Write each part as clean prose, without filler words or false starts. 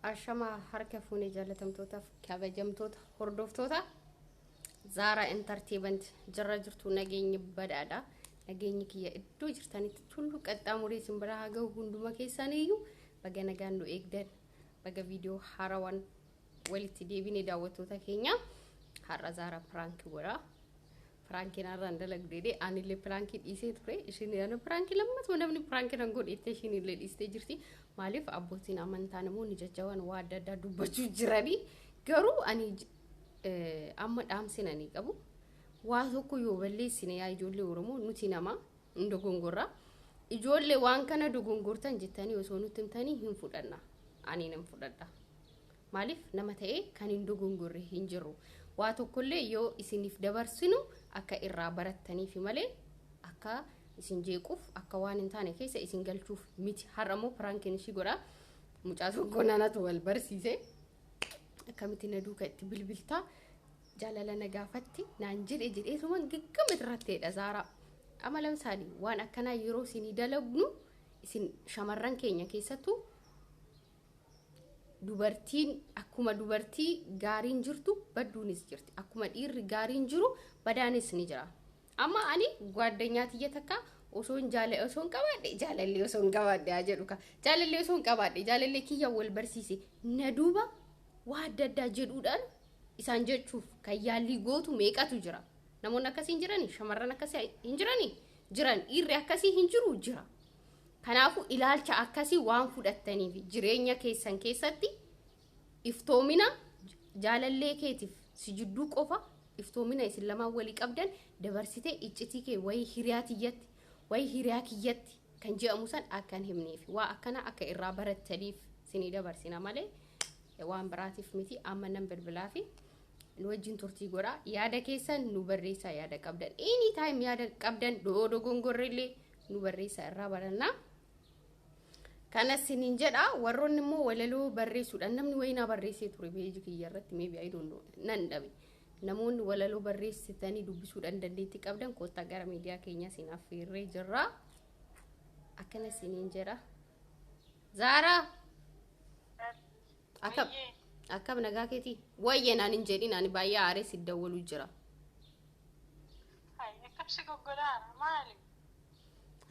Ashama harka fuunee jaalatamtootaaf kabajamtoota hordoftoota Zara Entertainment jirra jirtu nageenyi badhaadha. Nageenyi kiyya iddoo jirtanitti tullu qaxxaamuree simbira haa ga'u hunduma keessaniyyuu baga nagaan nu eegdan baga viidiyoo haarawwan walitti deebinee daawwattoota keenya har'a Zara prank godha. Prankiin har'aan dalagdeedhe anillee prankii dhiisee ture ishiin yana prankii lammas namni prankii nan godheette ishiin illee dhiistee jirti. Maaliif abbootiin amantaa namoonni jajjawan waa adda addaa dubbachuu jiranii garuu ani amma dhaamsinanii qabu waa tokko yoo balleessine yaa ijoollee Oromoo nuti nama ndogongorra ijoollee waan kana dogongortan jettanii osoo nutti himtanii hin fudhanna ani nan fudhadha maaliif nama ta'e kan hin dogongorre hin jiru waa tokkollee yoo isiniif dabarsinu akka irraa barattaniif malee akka isin jeequuf akka waan hin taane keessa isin galchuuf miti har'amoo prankiin ishii godha mucaa tokko naanatu wal barsiise akkamitti na duuka itti bilbiltaa jaalala nagaafatti naan jedhee suman gaggama irratteedha Zara amalam saali waan akkanaa yeroo isin dalagnu isin shamarran keenya keessattuu dubartiin akkuma dubartii gaariin jirtu badduunis jirti akkuma dhiirri gaariin jiru badaanis ni jira amma ani gwaaddanyaatiyya takka osoon jaalala osoon qabaadhe jaalallee osoon qabaadhe jedhu ka jaalallee osoon qabaadhe jaalallee kiyya wal barsiise na duuba waa adda addaa jedhuudhaan isaan jechuuf kan yaalii gootu meeqatu jira namoonni akkasii hin jirani shamarran akkasii hin jirani jiran dhiirri akkasii hin jiru jira kanaafu ilaalcha akkasii waan fudhattaniif jireenya keessan keessatti iftoomina jaalallee keetiif si jidduu qofa iftoomina isin lamaan walii qabdan dabarsitee iccitii kee way hiriyaatiyyatti way hiriyaa kiyyatti kan je'amu san akkan himneef waa akkana akka irraa barattaniif sinii dabarsina malee waan biraatiif miti amma nan bilbilaa fi nu wajjin turtii godha yaada keessan nu barreessaa yaada qabdan anytime yaada qabdan dogongorreellee nu barreessaa irraa barannaa kana sinin jedha warroonni immoo walaloo barreessuudhaan namni wayinaa barreessee ture beejii kiyya irratti maybe I don't know nan dhabe namoonni walaloo barreessitanii dubbisuudhaan dandeettii qabdan koottaa gara miidiyaa keenya sin affeerree jirra akkana sinin jedha Zara akkam nagaa keetii wayye naan hin jedhin ani baay'ee aaree si dawwaluu jira akkabsi goggolaan maali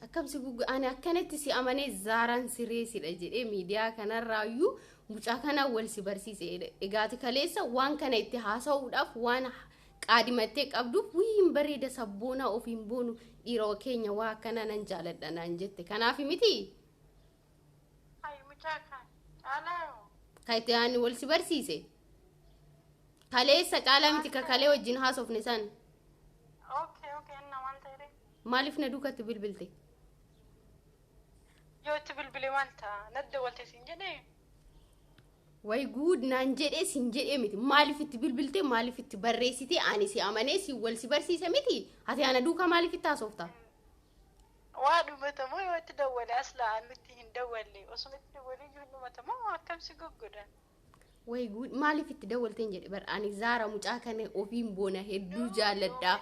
akkabsi ani akkanatti si amanee Zaraan sireesidha jedhee miidiyaa kanarraayyuu mucaa kana wal si barsiise egaati kaleessa waan kana itti haasa'uudhaaf waan qaadimattee qabduuf wiin bareeda sabboona ofiin boonu dhiiroo keenya waa akkana nan jaaladha naan jette kanaaf miti mucaa kan caalaa kaite ani wal si barsiise kaleessa caalaa miti kakalee wajjin haasofne san okay na waan ta'e maaliif na duukatti bilbilte yoo itti bilbile wanta nadda walte sin jedhee way good naan jedhee sin jedhee miti maaliif itti bilbilte maaliif itti barreessite ani si amanee si wal si barsiise miti ati ana duuka maaliif itti haasofta waa dhumatamoo yoo itti dawwale asla nutti hin dawwalle osuma itti dawwale yoo dhumatamoo akkam si goggodan way good maaliif itti dawwalteen jedhe bar ani Zara mucaa kana ofiin boona hedduu jaaladha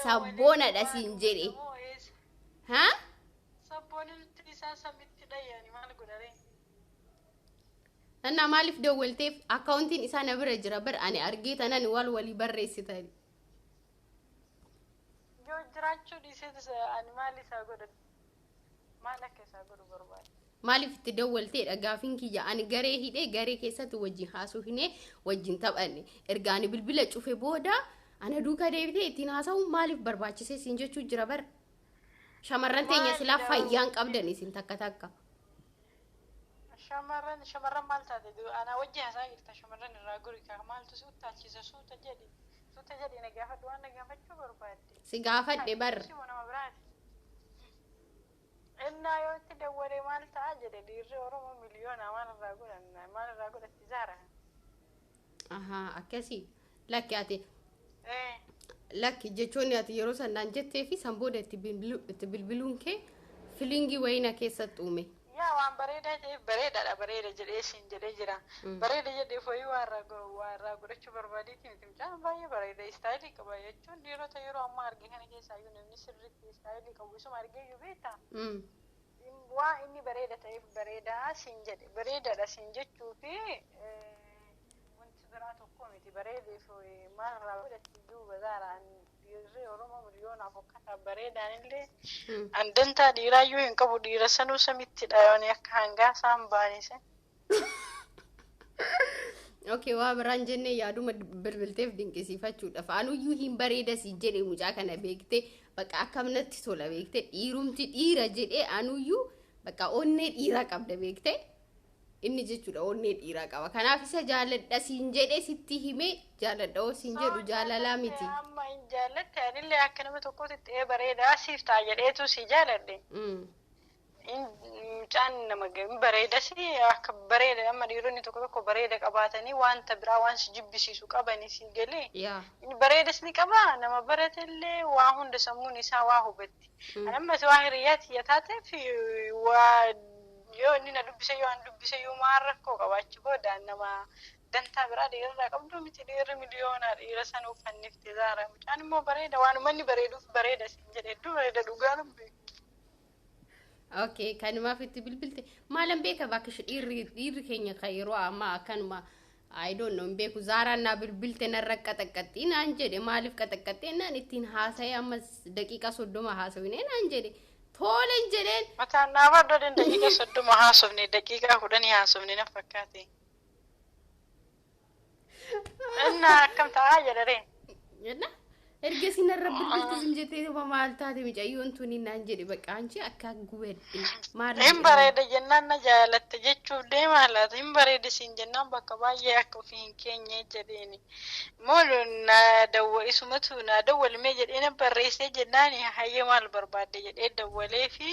sabboonadha sin jedhe ha sabboonni isaa samitti dhayani maal godhare Nana maaliif dawwalteef akkauntiin isaa na bira jira bar ani argee tanan walii barreessitan yoo jiraachuu dhiisee ani maal isaa godhan maal akka isaa godhu barbaade maaliif itti dawwaltee dhagaafin kiyya ani garee hidhee garee keessatti wajjin haasofne wajjin taphanne ergaani bilbila cufe booda ana duuka deebitee ittiin haasa'u maaliif barbaachisee sin jechuu jira bar shamarran teenya silaa fayyaan qabdan isin takka shamarran maal taate ana wajji haasaa jirta shamarran irraa guri ka maaltu si uttaalchisa suuta jedhi na gaafadhu waan na gaafachuu barbaadde si gaafadhe bar innaa yoo itti dawwalee maal ta'a jedhe dhiirri Oromoo miliyoona maal irraa godhatti Zara akkasii lakki ati lakki jechoonni ati yeroo sannaan jettee fi san booda itti bilbiluun kee filingii wayina keessatti uume yaa waan bareedaa ta'eef bareedaadha bareeda jedhee siin jedhee jira bareeda jedhee foyii waarraa godhachuu barbaadeetti miti mucaan baay'ee bareeda istaayilii qaba jechuun dhiirota yeroo ammaa arge kana keessaa iyyuu namni sirriitti istaayilii qabu isuma argee iyyuu beektaa waa inni bareeda ta'eef bareedaa siin jedhe bareedaadha siin jechuu fi wanti biraa tokko miti bareedeef maalirraa godhatti duuba zaaraan dhiirri Oromoo miliyoonaaf uffata bareedaan illee andantaa dhiiraayyuu hin qabu dhiira sanuu samittidha yooni akka hangaa isaan baanise. Okay, waa biraan jennee yaaduma bilbilteef dinqisiifachuudhaaf anuyyuu hin bareeda si jedhe mucaa kana beekte bakka akkamnatti tola beekte dhiirumti dhiira jedhee anuyyuu bakka onnee dhiiraa qabda beekte inni jechuudha onnee dhiiraa qaba kanaaf isa jaaladha siin jedhe sitti himee jaaladha oo siin jedhu jaalalaa miti. Amma hin jaallatte anillee akka nama tokkotti bareedaa siif ta'a jedheetu si jaaladhe. Mucaan nama bareeda si akka bareeda amma dhiironni tokko bareeda qabaatanii wanta biraa waan si jibbisiisu qabanii si galee. Inni bareedas ni qaba nama baratellee waa hunda sammuun isaa waa hubatti. Anammas waa hiriyaati yataateef waa yoo inni na dubbise yoo an dubbise yoo maal rakkoo qabaachuu boodaan nama dantaa biraa dhiirarraa qabdu miti dhiirri miliyoonaa dhiira sana uffannifte zaara mucaan immoo bareeda waan uummanni bareeduuf bareeda siin jedhe hedduu bareeda dhugaa lubbe. Okay, kanumaaf itti bilbilte maalan beeka bakka dhiirri keenya kan yeroo ammaa akkanuma I don't know beeku zaaraan naa bilbilte narra qaxaqqaxxii naan jedhe maaliif qaxaqqaxxee naan ittiin haasa'ee ammas daqiiqaa 30 haasawinee naan jedhe toolen jedheen. Mataan naaf adda daqiiqaa 30 haasofne daqiiqaa 10 haasofne na fakkaate. Inna akkam ta'aa jedharee. Jenna ergesi narra bilbilte sin jettee maal taate mucayyoon tuni naan jedhe bakka anchi akka gubedhe maal hin bareeda jennaan na jaalatte jechuuf deemaa laata hin bareeda siin jennaan bakka baay'ee akka ofii hin keenye jedheeni moolu na isumatu na dawwalmee jedhee na barreessee jennaan hayyee maal barbaadde jedhee dawwalee fi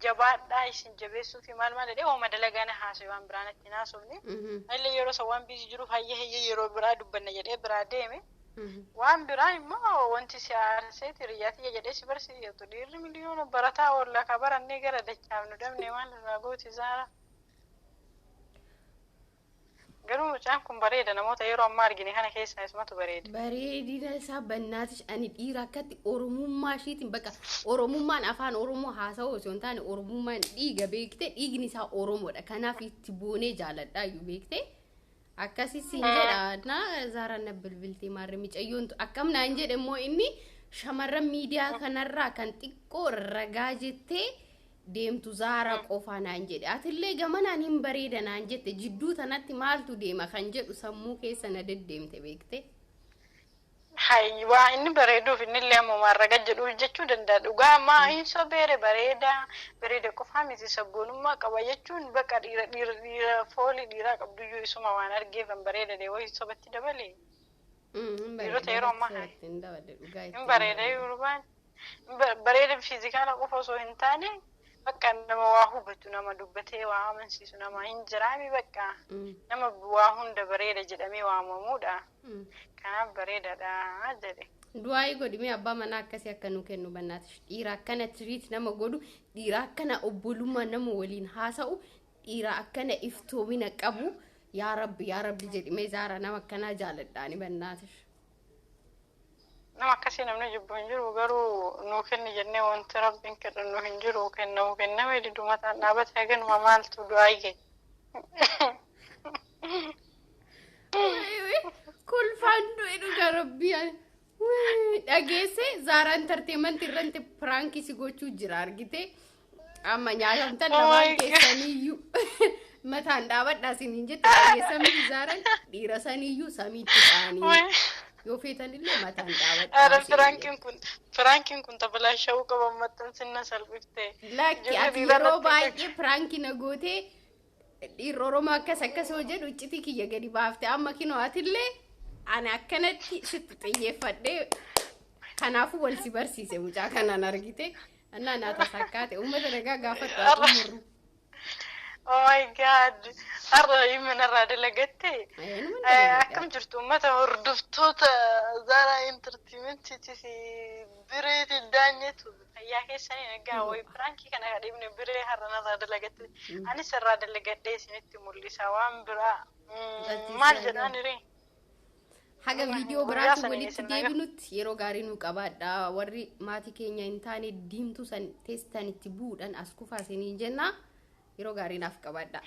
jabaadhaa isin jabeessuu fi maal jedhee ooma dalagaa na haasa'e waan biraan itti naasofne illee yeroo sawwaan biisi jiruuf hayyee yeroo biraa dubbanna jedhee biraa deeme. Waan biraa immoo wanti siyaasaati riyaati jedhee si barsiifatu dhiirri miliyoona barataa oolla ka barannee gara dachaaf nu dabne maal irraa gooti zaara. Garuu mucaan kun bareeda namoota yeroo ammaa argine kana keessaa isumatu bareeda. Bareedina isaa bannaatish ani dhiira akkatti oromummaa ishiitiin bakka oromummaan afaan oromoo haasa'u osoo hin taane oromummaan dhiiga beekte dhiigni isaa oromoodha kanaaf itti boonee jaaladhaa iyyuu beekte. Akkasi siin jedha na zaara na bilbilti maarre mucayyoon akkam naan jedhe immoo inni shamarran miidiyaa kanarraa kan xiqqoo ragaa jettee deemtu zaara qofaa naan jedhe atillee gamanaan hin bareeda naan jette jidduu tanatti maaltu deema kan jedhu sammuu keessa na deddeemte beekte. Hay waa inni bareeduuf innillee ammoo ragaa jedhuuf jechuu danda'a dhugaa ammaa hin sobeere bareeda qofaa miti sabboonummaa qaba jechuun bakka dhiira foolii dhiiraa qabduyyuu isuma waan argeefan bareeda dee wayii sobatti dabalee. Dhiirota yeroo ammaa hin bareeda yurbaan bareeda fiizikaala qofa osoo hin taane bakka nama waa hubatu nama dubbatee waa amansiisu nama hin jiraami bakka nama waa hunda bareeda jedhamee waamamuudha. Kanaaf bareedaadha jedhe. Du'aayi godhimee abbaa manaa akkasii akka nu kennu bannaatish dhiira akkana tiriit nama godhu dhiira akkana obbolummaa nama waliin haasa'u dhiira akkana iftoomina qabu yaa rabbi jedhimee zaara nama akkanaa jaaladhaani bannaatish. Nama akkasii namni jibbu hin jiru garuu nuu kenni jennee wanti rabbiin kennu hin jiru kenname diduu mataan dhaabatee ganuma maaltu du'aayi kulfandu dhuga rabbiyan dhageesse zaara entertainment irratti prank si gochuu jira argite amma nyaatamtan lamaan keessaniyyuu mataan dhaabadhaa siniin jette dhageessa miti zaaran dhiira saniyyuu samiitti qaanii yoo feetanillee mataan dhaabadhaa. Prankiin kun tabalaasha'uu qaban maxxansinna salphifte. Lakki ati yeroo baay'ee pranki na gootee dhiirri Oromoo akkas hoo jedhu iccitii kiyya gadi baafte amma kinoo atillee ani akkanatti sitti xiyyeeffadhee kanaafuu wal si barsiise mucaa kanaan argite annaa naata sakkaate uummata nagaa gaafatu murru. Oh my God! Har'a himanarraa dalagatte akkam jirtu uummata hordoftoota Zara Entertainmentiitii fi bireeti daanyetu fayyaa keessanii nagaa wayi pirankii kana kadhibne biree har'a narraa dalagatte anis irraa dalagadhee isinitti mul'isa waan biraa maal jedhaan iree. haga video biraatti walitti deebinutti yeroo gaarii nu qabaadha warri maatii keenya hin taane diimtuu san teessan itti buudhan as kufaa isinii jenna yeroo gaarii naaf qabaadha